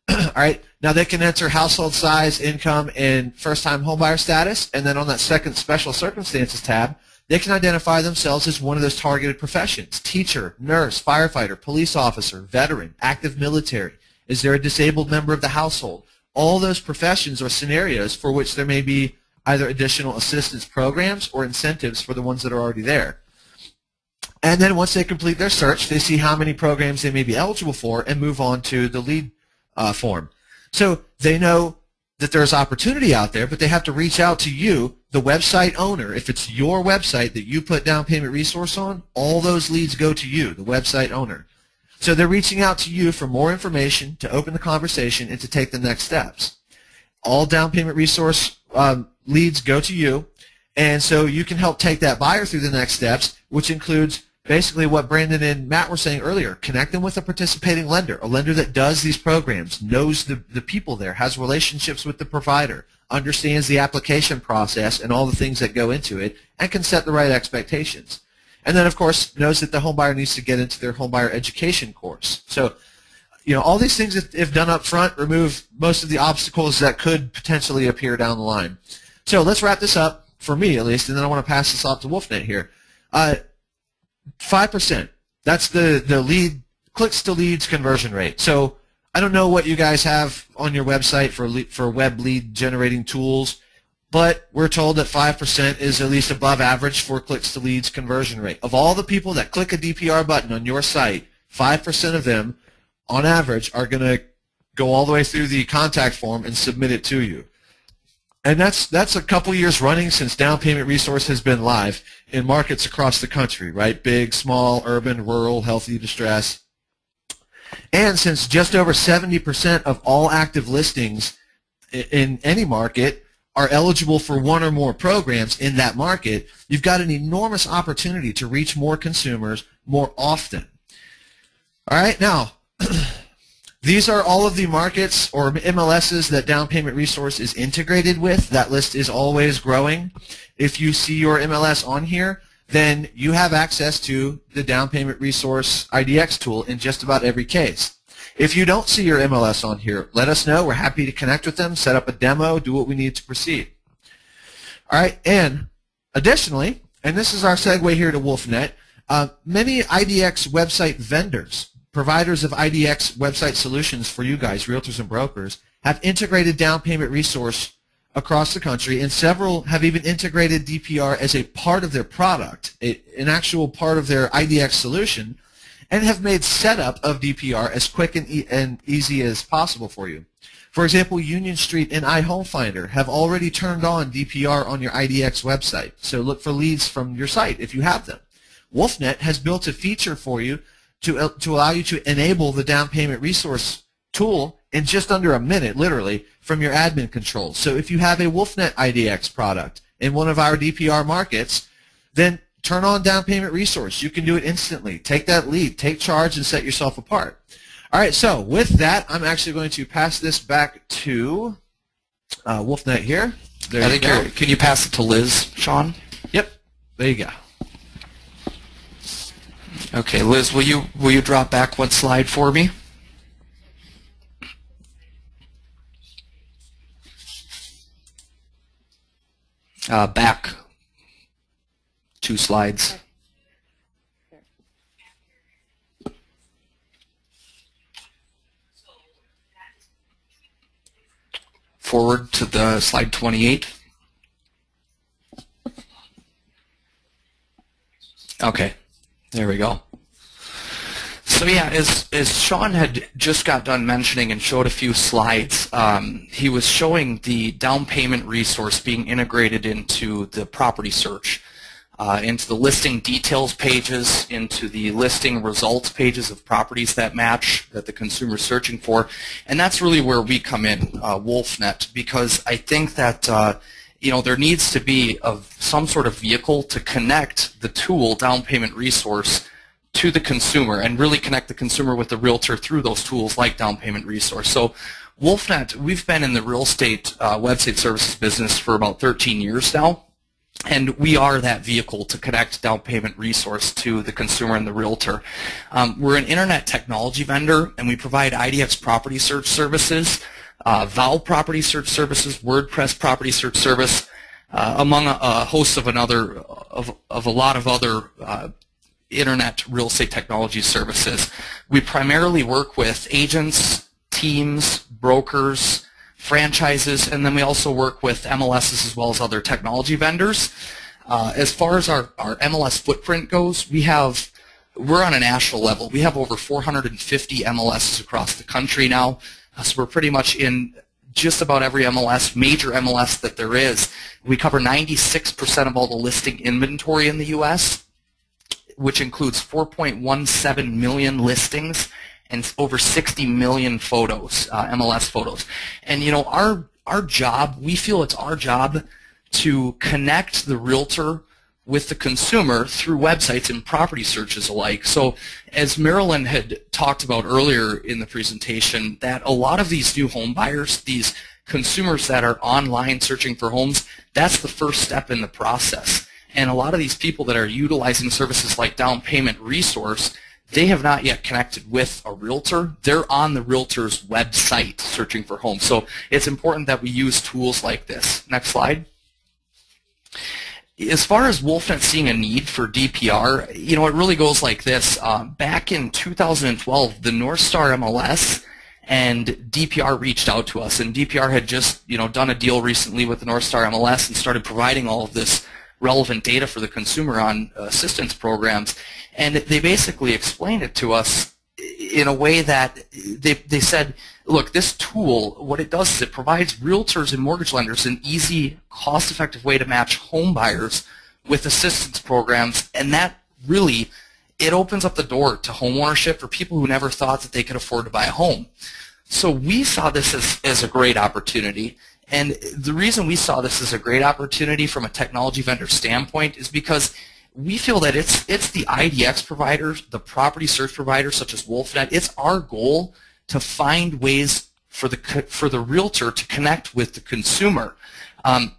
All right. Now they can enter household size, income, and first-time homebuyer status. And then on that second special circumstances tab, they can identify themselves as one of those targeted professions: teacher, nurse, firefighter, police officer, veteran, active military. Is there a disabled member of the household? All those professions or scenarios for which there may be either additional assistance programs or incentives for the ones that are already there. And then once they complete their search, they see how many programs they may be eligible for and move on to the lead form. So they know that there's opportunity out there, but they have to reach out to you, the website owner. If it's your website that you put down payment resource on, all those leads go to you, the website owner. So they're reaching out to you for more information, to open the conversation, and to take the next steps. All down payment resource leads go to you, and so you can help take that buyer through the next steps, which includes basically what Brandon and Matt were saying earlier. Connect them with a participating lender, a lender that does these programs, knows the people there, has relationships with the provider, understands the application process and all the things that go into it, and can set the right expectations. And then, of course, knows that the homebuyer needs to get into their homebuyer education course. So, all these things, if done up front, remove most of the obstacles that could potentially appear down the line. So let's wrap this up, for me at least, and then I want to pass this off to WolfNet here. 5%. That's the lead clicks to leads conversion rate. So I don't know what you guys have on your website for web lead generating tools, but we're told that 5% is at least above average for clicks to leads conversion rate. Of all the people that click a DPR button on your site, 5% of them, on average, are going to go all the way through the contact form and submit it to you. And that's a couple years running since down payment resource has been live in markets across the country, right? Big, small, urban, rural, healthy, distress. And since just over 70% of all active listings in any market are eligible for one or more programs in that market, you've got an enormous opportunity to reach more consumers more often. All right, now, these are all of the markets or MLSs that down payment resource is integrated with. That list is always growing. If you see your MLS on here, then you have access to the down payment resource IDX tool in just about every case. If you don't see your MLS on here, let us know. We're happy to connect with them, set up a demo, do what we need to proceed. All right, and additionally, and this is our segue here to WolfNet, many IDX website vendors, providers of IDX website solutions for you guys, realtors and brokers, have integrated down payment resource across the country, and several have even integrated DPR as a part of their product, an actual part of their IDX solution. and have made setup of DPR as quick and easy as possible for you. For example, Union Street and iHomeFinder have already turned on DPR on your IDX website, so look for leads from your site if you have them. WolfNet has built a feature for you to allow you to enable the down payment resource tool in just under a minute, literally, from your admin controls. So if you have a WolfNet IDX product in one of our DPR markets, then turn on down payment resource. You can do it instantly. Take that lead, take charge, and set yourself apart. All right, so with that, I'm actually going to pass this back to WolfNet here. There you go. Can you pass it to Liz, Sean? Yep, there you go. Okay, Liz, will you drop back one slide for me? Back 2 slides. Forward to the slide 28. Okay, there we go. So yeah, as Sean had just got done mentioning and showed a few slides, he was showing the down payment resource being integrated into the property search, into the listing details pages, into the listing results pages of properties that match that the consumer is searching for, and that's really where we come in, WolfNet, because I think that you know, there needs to be some sort of vehicle to connect the tool down payment resource to the consumer and really connect the consumer with the realtor through those tools like down payment resource. So WolfNet, we've been in the real estate website services business for about 13 years now, and we are that vehicle to connect down payment resource to the consumer and the realtor. We're an internet technology vendor, and we provide IDX property search services, Valve property search services, WordPress property search service, among a host of a lot of other internet real estate technology services. We primarily work with agents, teams, brokers, franchises, and then we also work with MLSs as well as other technology vendors. As far as our MLS footprint goes, we're on a national level. We have over 450 MLSs across the country now, so we're pretty much in just about every MLS, major MLS that there is. We cover 96% of all the listing inventory in the U.S., which includes 4.17 million listings and over 60 million photos, MLS photos. And you know, our job, we feel it's our job to connect the realtor with the consumer through websites and property searches alike. So as Marilyn had talked about earlier in the presentation, that a lot of these new home buyers, these consumers that are online searching for homes, that's the first step in the process. And a lot of these people that are utilizing services like down payment resource, they have not yet connected with a realtor. They're on the realtor's website searching for homes. So it's important that we use tools like this. Next slide. As far as WolfNet seeing a need for DPR, you know, it really goes like this. Back in 2012, the North Star MLS and DPR reached out to us, and DPR had just, you know, done a deal recently with the North Star MLS and started providing all of this relevant data for the consumer on assistance programs, and they basically explained it to us in a way that they said, look, this tool, what it does is it provides realtors and mortgage lenders an easy, cost-effective way to match home buyers with assistance programs, and that really, it opens up the door to home ownership for people who never thought that they could afford to buy a home. So we saw this as a great opportunity. And the reason we saw this as a great opportunity from a technology vendor standpoint is because we feel that it's the IDX providers, the property search providers such as WolfNet, it's our goal to find ways for the realtor to connect with the consumer. And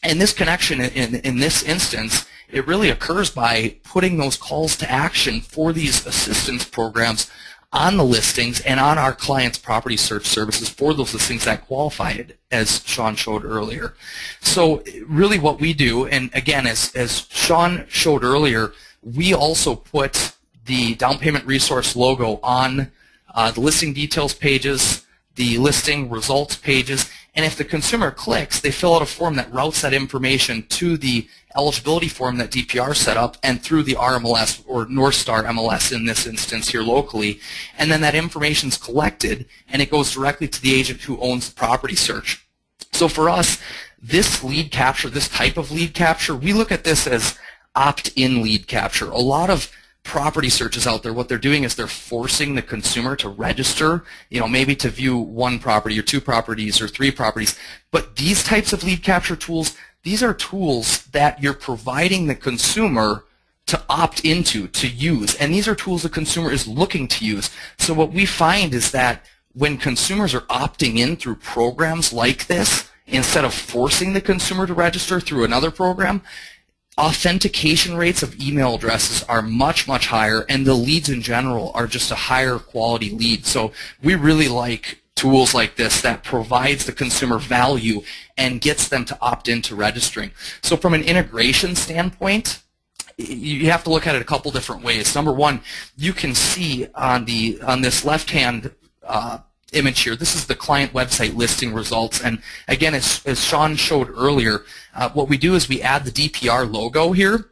this connection in this instance, it really occurs by putting those calls to action for these assistance programs on the listings and on our clients' property search services for those listings that qualified, as Sean showed earlier. So really what we do, and again, as Sean showed earlier, we also put the down payment resource logo on the listing details pages, the listing results pages, And if the consumer clicks, they fill out a form that routes that information to the eligibility form that DPR set up and through the RMLS or North Star MLS in this instance here locally. And then that information is collected and it goes directly to the agent who owns the property search. So for us, this lead capture, this type of lead capture, we look at this as opt-in lead capture. A lot of property searches out there, what they're doing is they're forcing the consumer to register, maybe to view one property or two properties or three properties. But these types of lead capture tools, these are tools that you're providing the consumer to opt into, to use. And these are tools the consumer is looking to use. So what we find is that when consumers are opting in through programs like this, instead of forcing the consumer to register through another program, authentication rates of email addresses are much, much higher, and the leads in general are just a higher quality lead. So we really like tools like this that provides the consumer value and gets them to opt into registering. So from an integration standpoint, you have to look at it a couple different ways. Number one, you can see on this left-hand image here, this is the client website listing results. And again, as Sean showed earlier, what we do is we add the DPR logo here,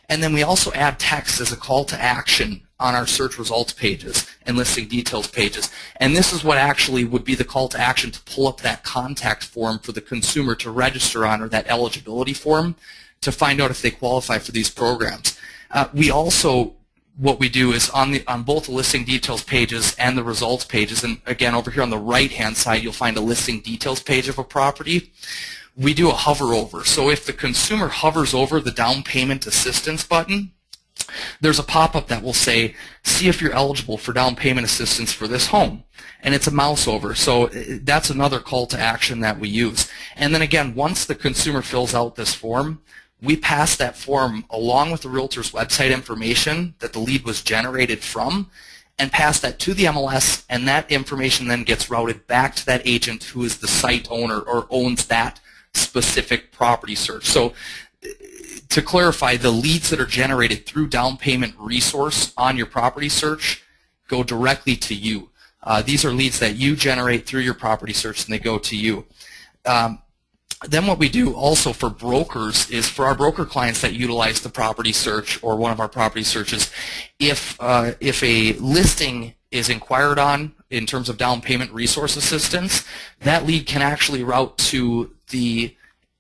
and then we also add text as a call to action on our search results pages and listing details pages. And this is what actually would be the call to action to pull up that contact form for the consumer to register on, or that eligibility form to find out if they qualify for these programs. We also, what we do is on both the listing details pages and the results pages, and again over here on the right hand side you'll find a listing details page of a property, we do a hover over. So if the consumer hovers over the down payment assistance button, there's a pop-up that will say, see if you're eligible for down payment assistance for this home. And it's a mouse over. So that's another call to action that we use. And then again, once the consumer fills out this form, we pass that form along with the realtor's website information that the lead was generated from, and pass that to the MLS, and that information then gets routed back to that agent who is the site owner or owns that specific property search. So to clarify, the leads that are generated through down payment resource on your property search go directly to you. These are leads that you generate through your property search, and they go to you. Then what we do also for brokers is, for our broker clients that utilize the property search or one of our property searches, if a listing is inquired on in terms of down payment resource assistance, that lead can actually route to the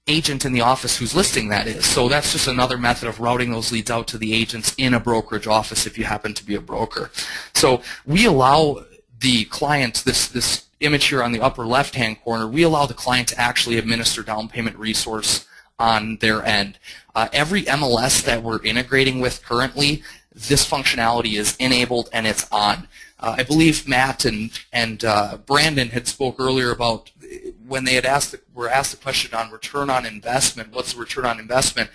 agent in the office whose listing that is. So that's just another method of routing those leads out to the agents in a brokerage office if you happen to be a broker. So we allow the client, this image here on the upper left-hand corner, we allow the client to actually administer down payment resource on their end. Every MLS that we're integrating with currently, this functionality is enabled and it's on. I believe Matt and Brandon had spoke earlier about when they had were asked the question on return on investment. What's the return on investment?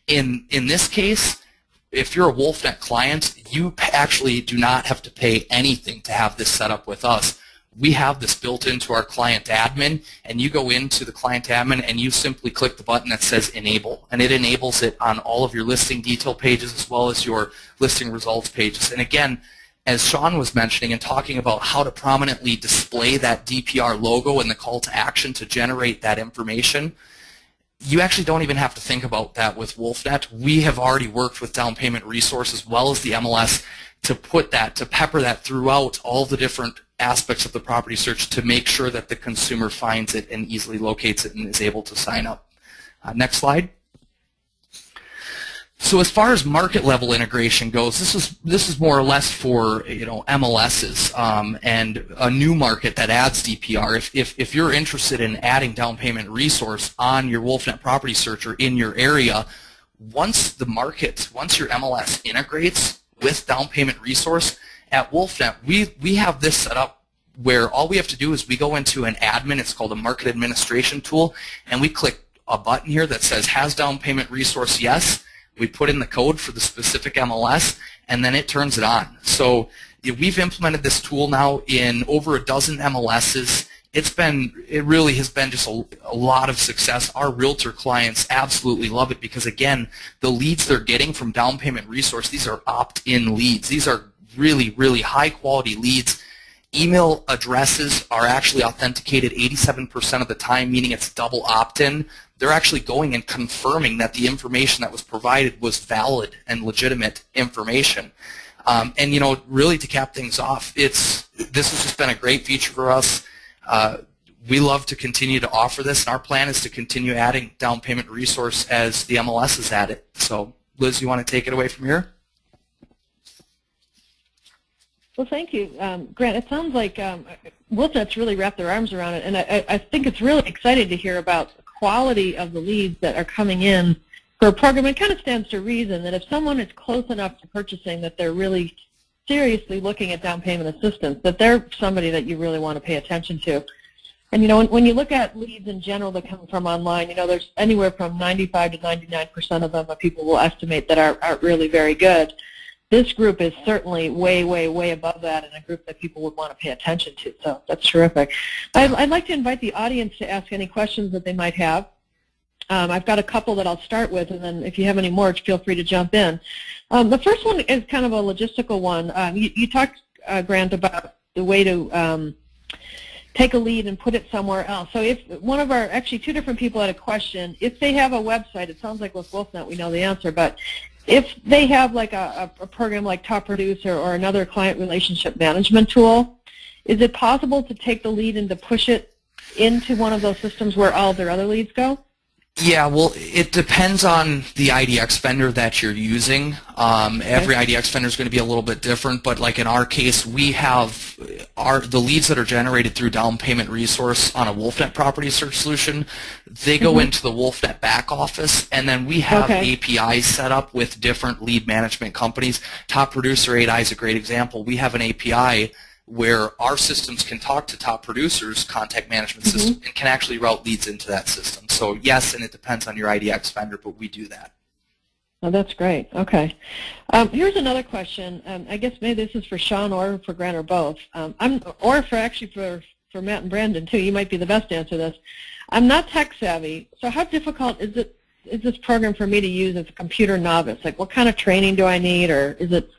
In this case, if you're a WolfNet client, you actually do not have to pay anything to have this set up with us. We have this built into our client admin, and you go into the client admin and you simply click the button that says enable, and it enables it on all of your listing detail pages as well as your listing results pages. And again, as Sean was mentioning and talking about how to prominently display that DPR logo and the call to action to generate that information, you actually don't even have to think about that with WolfNet. We have already worked with down payment resource as well as the MLS to put that, to pepper that throughout all the different aspects of the property search to make sure that the consumer finds it and easily locates it and is able to sign up. Next slide. So as far as market level integration goes, this is more or less for MLSs and a new market that adds DPR. If you're interested in adding down payment resource on your WolfNet property searcher in your area, once your MLS integrates with down payment resource at WolfNet, we have this set up where all we have to do is we go into an admin. It's called a market administration tool, and we click a button here that says has down payment resource yes. We put in the code for the specific MLS, and then it turns it on. So we've implemented this tool now in over a dozen MLSs. It really has been just a lot of success. Our realtor clients absolutely love it because, again, the leads they're getting from down payment resource, these are opt-in leads. These are really, really high-quality leads email addresses are actually authenticated 87% of the time, meaning it's double opt-in. They're actually going and confirming that the information that was provided was valid and legitimate information. And you know, really to cap things off, this has just been a great feature for us. We love to continue to offer this, and our plan is to continue adding down payment resource as the MLS is at it. So, Liz, you want to take it away from here? Well, thank you, Grant. It sounds like WolfNet's really wrapped their arms around it, and I think it's really exciting to hear about the quality of the leads that are coming in for a program. It kind of stands to reason that if someone is close enough to purchasing that they're really seriously looking at down payment assistance, that they're somebody that you really want to pay attention to. And, you know, when you look at leads in general that come from online, you know, there's anywhere from 95 to 99% of them that people will estimate that aren't really very good. This group is certainly way, way, way above that, and a group that people would want to pay attention to. So that's terrific. I'd like to invite the audience to ask any questions that they might have. I've got a couple that I'll start with, and then if you have any more, feel free to jump in. The first one is kind of a logistical one. You talked, Grant, about the way to take a lead and put it somewhere else. So if one of our, actually two different people had a question, if they have a website, it sounds like with WolfNet we know the answer, but if they have like a program like Top Producer or another client relationship management tool, is it possible to take the lead and to push it into one of those systems where all of their other leads go? Yeah, well, it depends on the IDX vendor that you're using. Every IDX vendor is going to be a little bit different, but like in our case, we have the leads that are generated through down payment resource on a WolfNet property search solution. They go into the WolfNet back office, and then we have APIs set up with different lead management companies. Top Producer 8i is a great example. We have an API where our systems can talk to Top Producer's contact management system and can actually route leads into that system. So yes, and it depends on your IDX vendor, but we do that. Oh, that's great. Okay. Here's another question. I guess maybe this is for Sean or for Grant or both. Or for Matt and Brandon too. You might be the best to answer this. I'm not tech savvy, so how difficult is this program for me to use as a computer novice? Like, what kind of training do I need, or is it?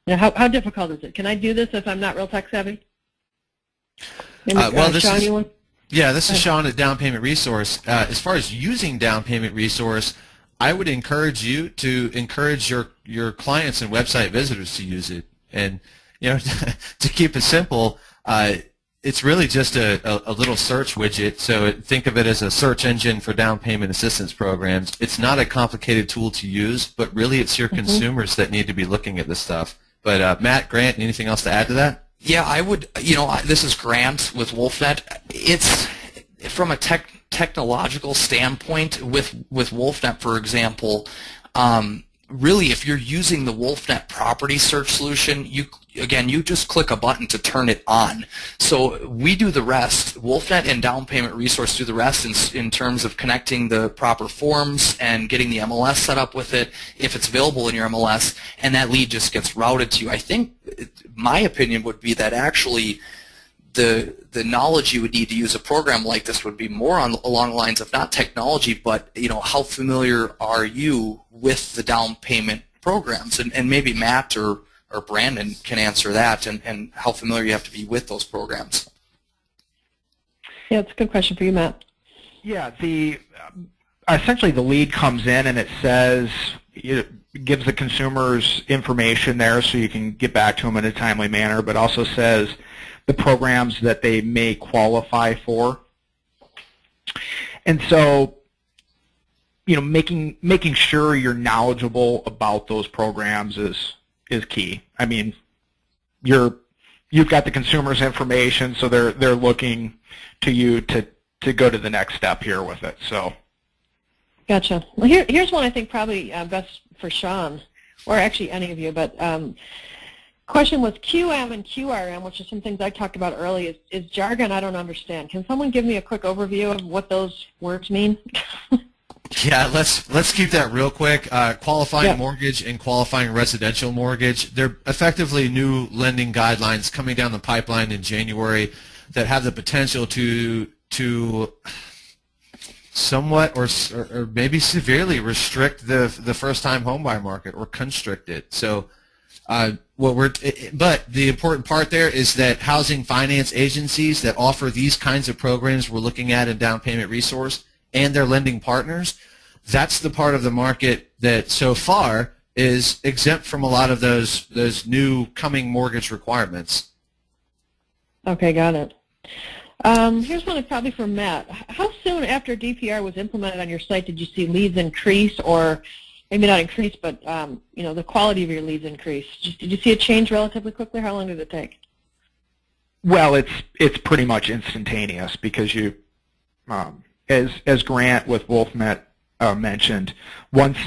You know, how difficult is it? Can I do this if I'm not real tech savvy? Well, Sean, this is Sean at Down Payment Resource. As far as using Down Payment Resource, I would encourage you to encourage your clients and website visitors to use it. And you know, to keep it simple, it's really just a little search widget. So think of it as a search engine for down payment assistance programs. It's not a complicated tool to use, but really it's your consumers that need to be looking at this stuff. But Matt, Grant, anything else to add to that? Yeah, I would. You know, this is Grant with WolfNet. It's from a technological standpoint with WolfNet, for example. Really, if you're using the WolfNet property search solution, you just click a button to turn it on. So we do the rest. WolfNet and Down Payment Resource do the rest in terms of connecting the proper forms and getting the MLS set up with it if it's available in your MLS, and that lead just gets routed to you. I think my opinion would be that actually the knowledge you would need to use a program like this would be more along the lines of not technology, but you know, how familiar are you with the down payment programs? And maybe Matt or Brandon can answer that, and how familiar you have to be with those programs. Yeah, it's a good question for you, Matt. Yeah, essentially the lead comes in and it says, it gives the consumers information there so you can get back to them in a timely manner, but also says the programs that they may qualify for. And so, you know, making sure you're knowledgeable about those programs is key. I mean, you've got the consumer's information, so they're looking to you to go to the next step here with it. So, gotcha. Well, here's one I think probably best for Sean, or actually any of you, but question was QM and QRM, which are some things I talked about earlier, is jargon I don't understand. Can someone give me a quick overview of what those words mean? Yeah, let's keep that real quick. Qualifying mortgage and qualifying residential mortgage, they're effectively new lending guidelines coming down the pipeline in January that have the potential to somewhat or maybe severely restrict the first-time homebuyer market or constrict it. So but the important part there is that housing finance agencies that offer these kinds of programs we're looking at in down payment resource and their lending partners, that's the part of the market that so far is exempt from a lot of those new coming mortgage requirements. Okay, got it. Here's one probably for Matt. How soon after DPR was implemented on your site did you see leads increase, or maybe not increase, but the quality of your leads increase? Did you see a change relatively quickly? How long did it take? Well, it's pretty much instantaneous because you, as Grant with WolfNet mentioned, once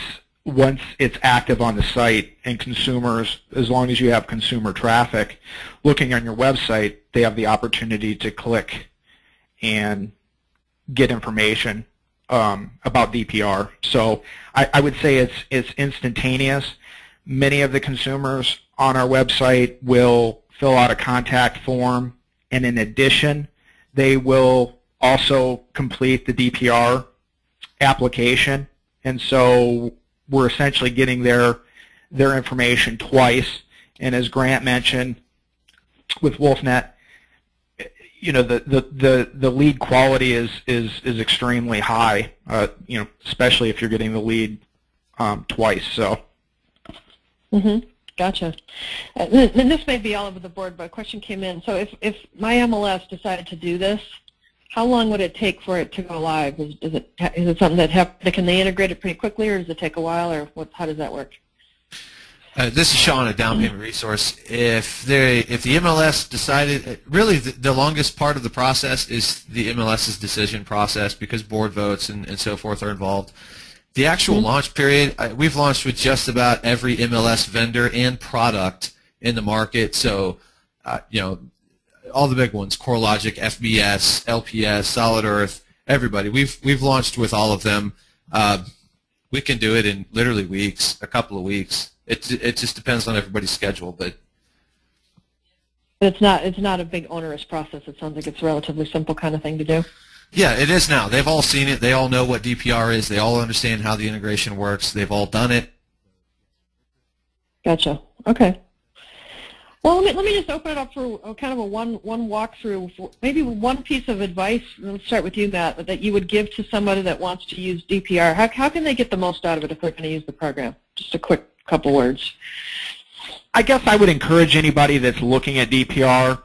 it's active on the site and consumers, as long as you have consumer traffic looking on your website, they have the opportunity to click and get information about DPR. So I would say it's instantaneous. Many of the consumers on our website will fill out a contact form, and in addition, they will also complete the DPR application. And so we're essentially getting their information twice. And as Grant mentioned, with WolfNet, the lead quality is extremely high. Especially if you're getting the lead twice. So. Gotcha. And this may be all over the board, but a question came in. So if my MLS decided to do this, how long would it take for it to go live? Is it something that can they integrate it pretty quickly, or does it take a while, or how does that work? This is Sean at Down Payment Resource. If the MLS decided, really the longest part of the process is the MLS's decision process because board votes and so forth are involved. The actual launch period, we've launched with just about every MLS vendor and product in the market. So, all the big ones: CoreLogic, FBS, LPS, Solid Earth, everybody. We've launched with all of them. We can do it in literally weeks, a couple of weeks. It just depends on everybody's schedule, but it's not a big onerous process. It sounds like it's a relatively simple kind of thing to do. Yeah, it is now. They've all seen it. They all know what DPR is. They all understand how the integration works. They've all done it. Gotcha. Okay. Well, let me just open it up for kind of a one walkthrough. Maybe one piece of advice. Let's start with you, Matt, that you would give to somebody that wants to use DPR. How can they get the most out of it if they're going to use the program? Just a quick couple words. I guess I would encourage anybody that's looking at DPR.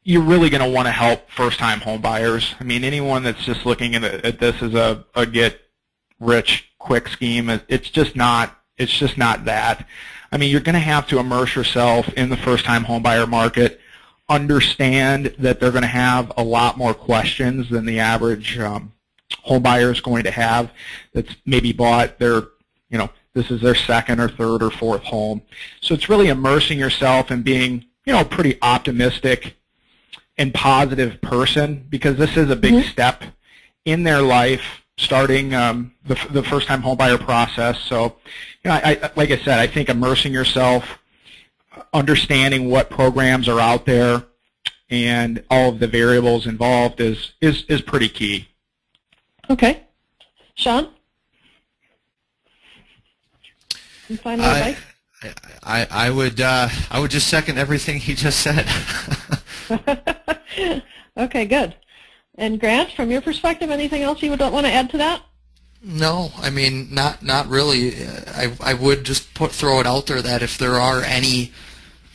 You're really going to want to help first-time home buyers. I mean, anyone that's just looking at this as a get-rich-quick scheme, it's just not that. I mean, you're going to have to immerse yourself in the first-time home buyer market, understand that they're going to have a lot more questions than the average home buyer is going to have that's maybe bought this is their second or third or fourth home. So it's really immersing yourself and being, a pretty optimistic and positive person, because this is a big step in their life, starting the first-time homebuyer process. So, like I said, I think immersing yourself, understanding what programs are out there, and all of the variables involved is pretty key. Okay, Sean. Some final advice? I would just second everything he just said. Okay, good. And Grant, from your perspective, anything else you would want to add to that? No, I mean, not really. I would just throw it out there that if there are any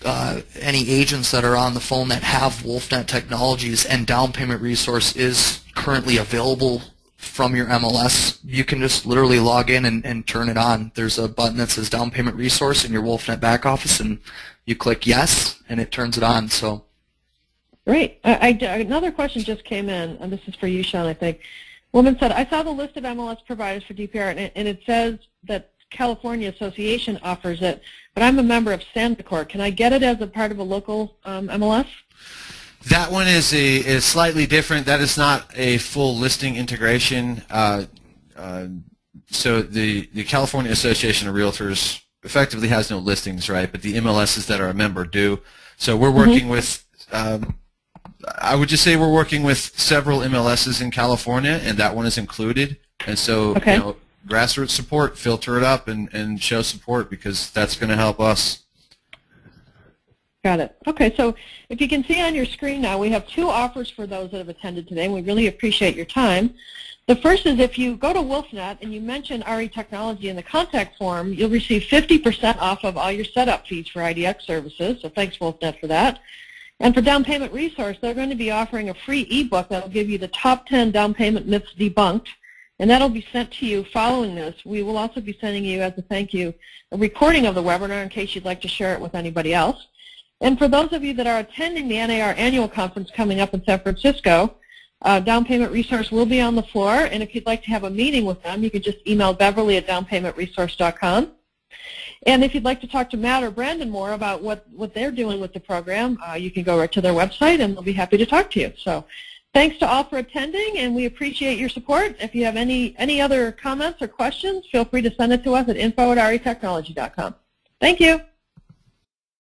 agents that are on the phone that have WolfNet technologies and down payment resource is currently available from your MLS, you can just literally log in and turn it on. There's a button that says down payment resource in your WolfNet back office, and you click yes, and it turns it on. So. Great. Another question just came in, and this is for you, Sean, I think. Woman said, I saw the list of MLS providers for DPR, and it says that California Association offers it, but I'm a member of Sandicor. Can I get it as a part of a local MLS? That one is slightly different. That is not a full listing integration. So the California Association of Realtors effectively has no listings, right? But the MLSs that are a member do. So we're working with, I would just say we're working with several MLSs in California, and that one is included. And so, grassroots support, filter it up, and show support, because that's going to help us Got it. Okay, so if you can see on your screen now, we have 2 offers for those that have attended today, and we really appreciate your time. The first is if you go to WolfNet and you mention RE Technology in the contact form, you'll receive 50% off of all your setup fees for IDX services, so thanks WolfNet for that. And for Down Payment Resource, they're going to be offering a free ebook that will give you the top 10 down payment myths debunked, and that will be sent to you following this. We will also be sending you, as a thank you, a recording of the webinar in case you'd like to share it with anybody else. And for those of you that are attending the NAR annual conference coming up in San Francisco, Down Payment Resource will be on the floor, and if you'd like to have a meeting with them, you can just email Beverly at downpaymentresource.com. And if you'd like to talk to Matt or Brandon more about what they're doing with the program, you can go right to their website, and they'll be happy to talk to you. So thanks to all for attending, and we appreciate your support. If you have any other comments or questions, feel free to send it to us at info@retechnology.com. Thank you.